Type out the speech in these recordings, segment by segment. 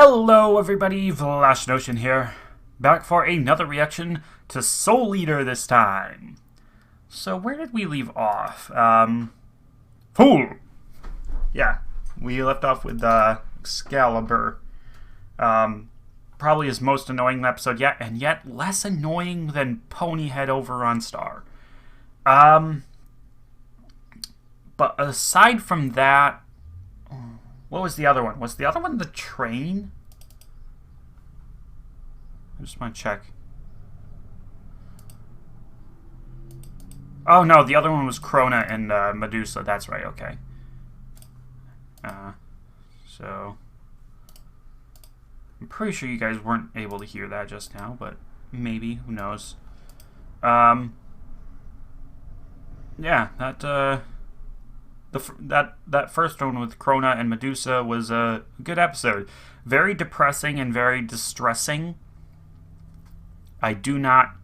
Hello everybody, Flash Notion here, back for another reaction to Soul Eater this time. So where did we leave off? Fool! Yeah, we left off with Excalibur. Probably his most annoying episode yet, and yet less annoying than Ponyhead over on Star. But aside from that, what was the other one? Was the other one the train? I just want to check. Oh no, the other one was Krona and Medusa. That's right, okay. So I'm pretty sure you guys weren't able to hear that just now, but maybe, who knows. Yeah, that first one with Krona and Medusa was a good episode. Very depressing and very distressing. I do not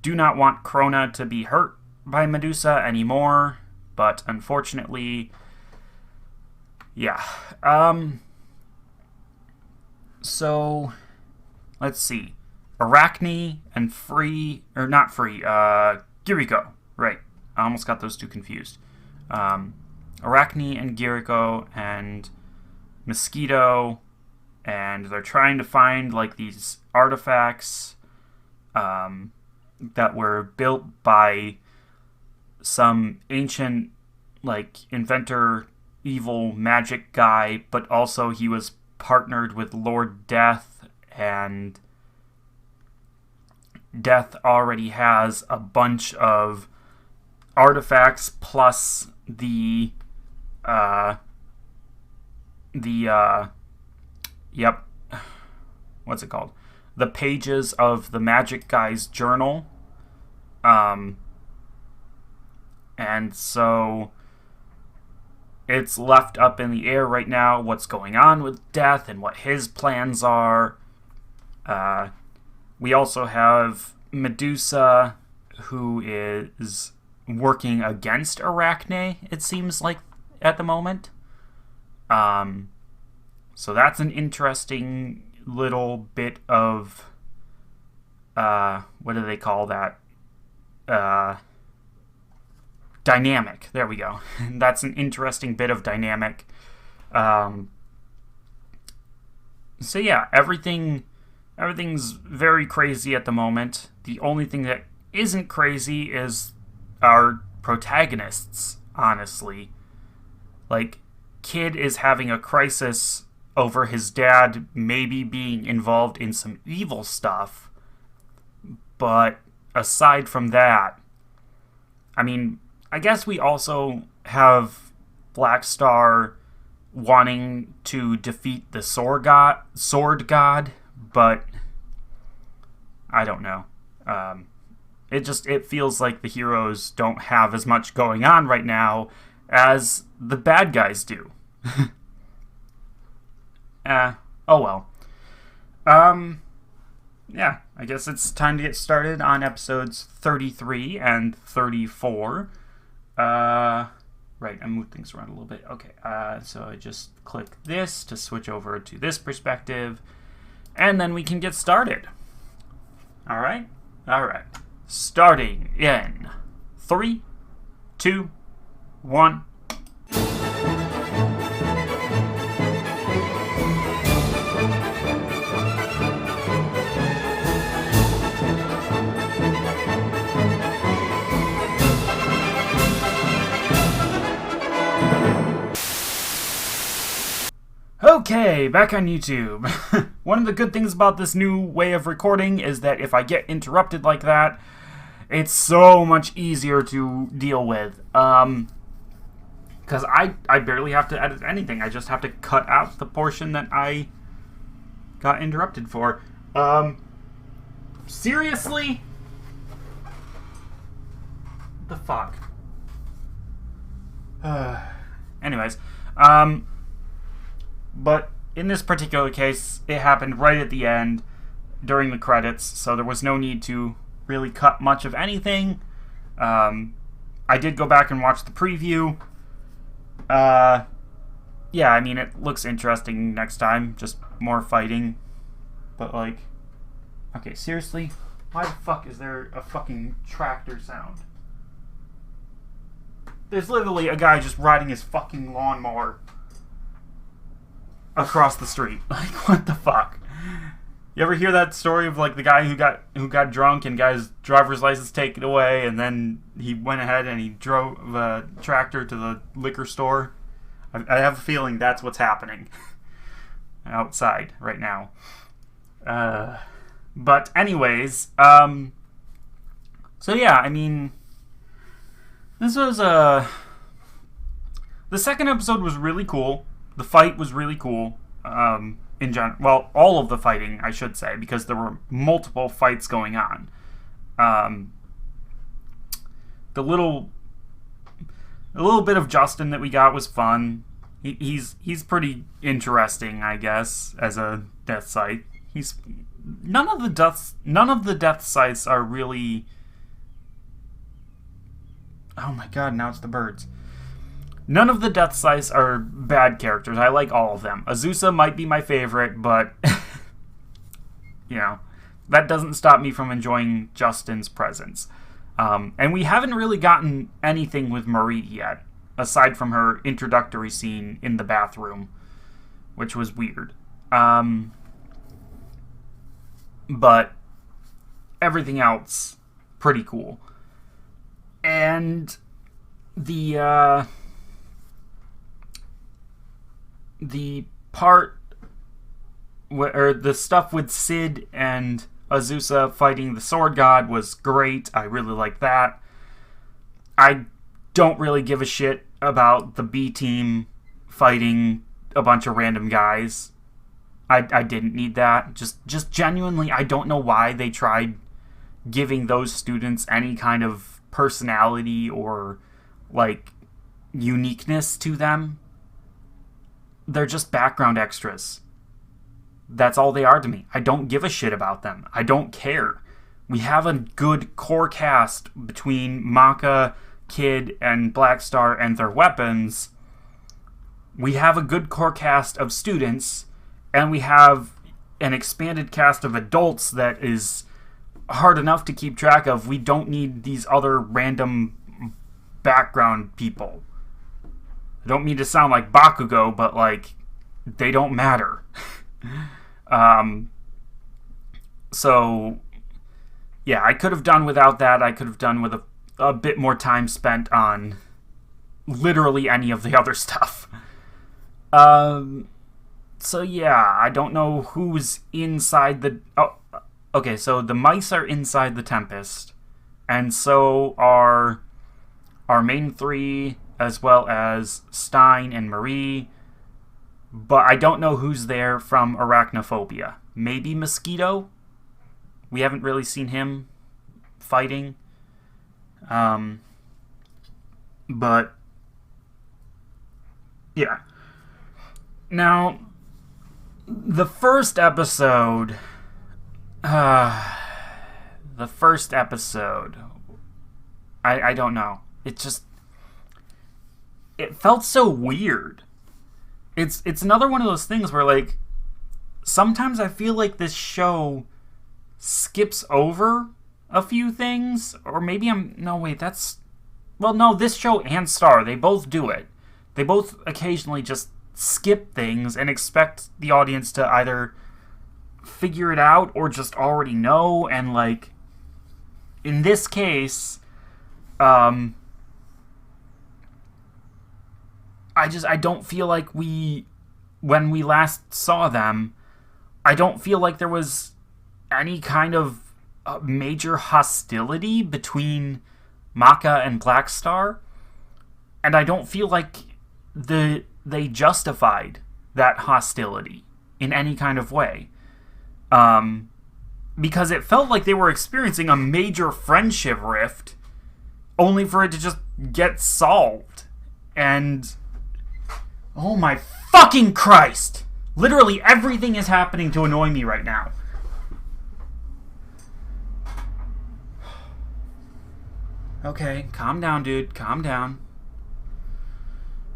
want Krona to be hurt by Medusa anymore, but unfortunately, yeah. So let's see. Arachne and Kiriko. Right. I almost got those two confused. Arachne and Kiriko and Mosquito, and they're trying to find like these artifacts that were built by some ancient like inventor, evil magic guy, but also he was partnered with Lord Death, and Death already has a bunch of artifacts plus what's it called? The pages of the magic guy's journal. And so it's left up in the air right now what's going on with Death and what his plans are. We also have Medusa, who is working against Arachne, it seems like, at the moment. So that's an interesting little bit of, what do they call that? Dynamic. There we go. That's an interesting bit of dynamic. So yeah, everything's very crazy at the moment. The only thing that isn't crazy is our protagonists, honestly. Like, Kid is having a crisis over his dad maybe being involved in some evil stuff, but aside from that, I mean, I guess we also have Black Star wanting to defeat the sword god, but I don't know. It feels like the heroes don't have as much going on right now as the bad guys do. Oh well. Yeah, I guess it's time to get started on episodes 33 and 34. Right, I moved things around a little bit. Okay, so I just click this to switch over to this perspective, and then we can get started. Alright? Alright. Starting in 3, 2, 1. Okay, back on YouTube. One of the good things about this new way of recording is that if I get interrupted like that, it's so much easier to deal with. Because I barely have to edit anything. I just have to cut out the portion that I got interrupted for. Seriously? What the fuck? Anyways, but in this particular case, it happened right at the end during the credits, so there was no need to really cut much of anything. I did go back and watch the preview. yeah, I mean, it looks interesting next time. Just more fighting. But, like, okay, seriously? Why the fuck is there a fucking tractor sound? There's literally a guy just riding his fucking lawnmower across the street. Like, what the fuck? You ever hear that story of, like, the guy who got drunk and got his driver's license taken away, and then he went ahead and he drove a tractor to the liquor store? I have a feeling that's what's happening outside right now. But anyways, so yeah, I mean, this was the second episode was really cool. The fight was really cool. In general, well, all of the fighting, I should say, because there were multiple fights going on. The little bit of Justin that we got was fun. He's pretty interesting, I guess, as a death sight. None of the death sites are really. Oh my god! Now it's the birds. None of the death sites are bad characters. I like all of them. Azusa might be my favorite, but you know, that doesn't stop me from enjoying Justin's presence. And we haven't really gotten anything with Marie yet, aside from her introductory scene in the bathroom, which was weird. But everything else, pretty cool. And the part or the stuff with Sid and Azusa fighting the Sword God was great. I really like that. I don't really give a shit about the B team fighting a bunch of random guys. I didn't need that. Just genuinely, I don't know why they tried giving those students any kind of personality or, like, uniqueness to them. They're just background extras. That's all they are to me. I don't give a shit about them. I don't care. We have a good core cast between Maka, Kid, and Blackstar and their weapons. We have a good core cast of students, and we have an expanded cast of adults that is hard enough to keep track of. We don't need these other random background people. I don't mean to sound like Bakugo, but, like, they don't matter. So, yeah, I could have done without that. I could have done with a bit more time spent on literally any of the other stuff. So, yeah, I don't know who's inside the... Oh, okay, so the mice are inside the Tempest, and so are our main three, as well as Stein and Marie, but I don't know who's there from Arachnophobia. Maybe Mosquito? We haven't really seen him fighting. But, yeah. Now, the first episode... I don't know. It felt so weird. It's another one of those things where, like, sometimes I feel like this show skips over a few things, or maybe this show and Star, they both do it. They both occasionally just skip things and expect the audience to either figure it out or just already know, and, like, in this case, I don't feel like when we last saw them, I don't feel like there was any kind of major hostility between Maka and Blackstar, and I don't feel like they justified that hostility in any kind of way. Because it felt like they were experiencing a major friendship rift, only for it to just get solved. And oh my fucking Christ! Literally everything is happening to annoy me right now. Okay, calm down, dude. Calm down.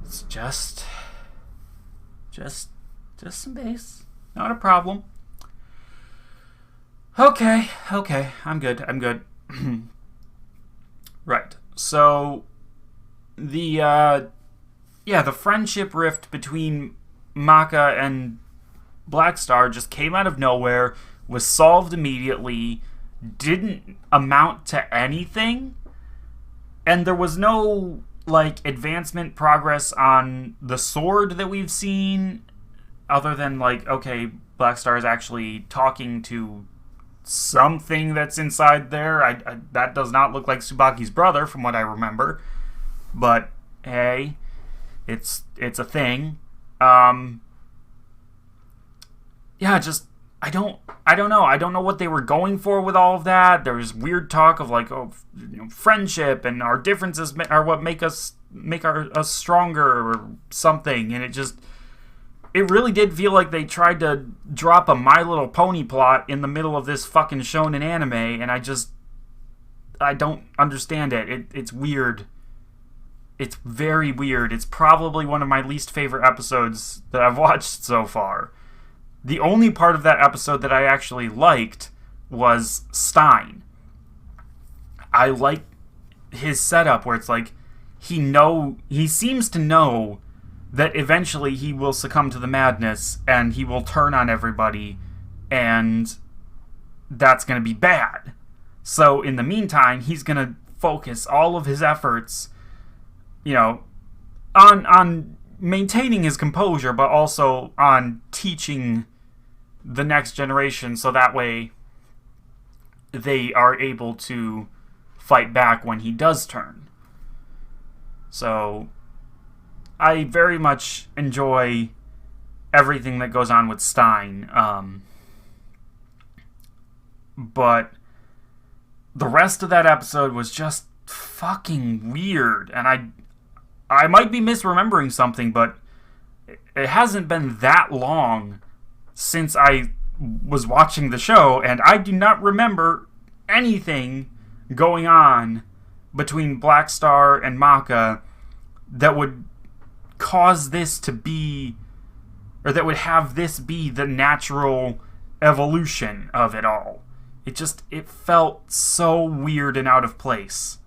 It's just Just some bass. Not a problem. Okay. I'm good. Right. So, the friendship rift between Maka and Blackstar just came out of nowhere, was solved immediately, didn't amount to anything, and there was no, advancement progress on the sword that we've seen, other than, okay, Blackstar is actually talking to something that's inside there. That does not look like Tsubaki's brother, from what I remember. But, hey, it's a thing. I don't know. I don't know what they were going for with all of that. There was weird talk of friendship and our differences are what make us stronger or something, and it really did feel like they tried to drop a My Little Pony plot in the middle of this fucking shonen anime, and I don't understand it. It's weird. It's very weird. It's probably one of my least favorite episodes that I've watched so far. The only part of that episode that I actually liked was Stein. I like his setup where it's he seems to know that eventually he will succumb to the madness and he will turn on everybody, and that's going to be bad. So in the meantime, he's going to focus all of his efforts, on maintaining his composure, but also on teaching the next generation, so that way they are able to fight back when he does turn. So I very much enjoy everything that goes on with Stein, but the rest of that episode was just fucking weird, and I might be misremembering something, but it hasn't been that long since I was watching the show, and I do not remember anything going on between Blackstar and Maka that would cause this to be, or that would have this be the natural evolution of it all. It felt so weird and out of place.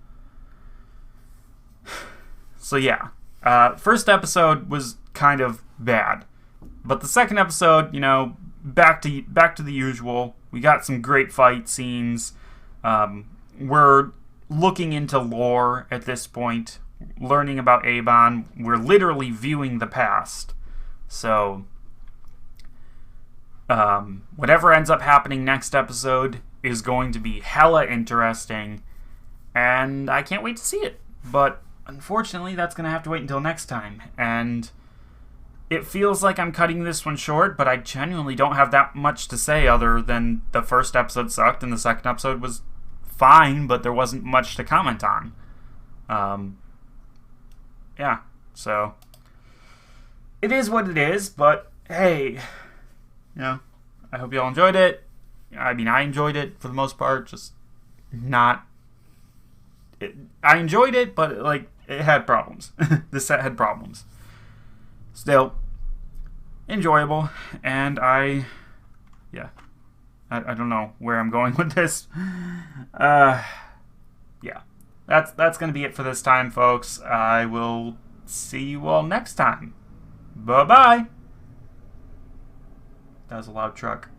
So yeah, first episode was kind of bad. But the second episode, back to the usual. We got some great fight scenes. We're looking into lore at this point, learning about Abon. We're literally viewing the past. So, whatever ends up happening next episode is going to be hella interesting, and I can't wait to see it. But unfortunately, that's going to have to wait until next time, and it feels like I'm cutting this one short, but I genuinely don't have that much to say other than the first episode sucked and the second episode was fine, but there wasn't much to comment on. Yeah, so it is what it is, but hey, I hope y'all enjoyed it. I mean, I enjoyed it for the most part, just not... I enjoyed it, but, it had problems. The set had problems. Still, enjoyable, and I don't know where I'm going with this. Yeah, that's going to be it for this time, folks. I will see you all next time. Bye-bye. That was a loud truck.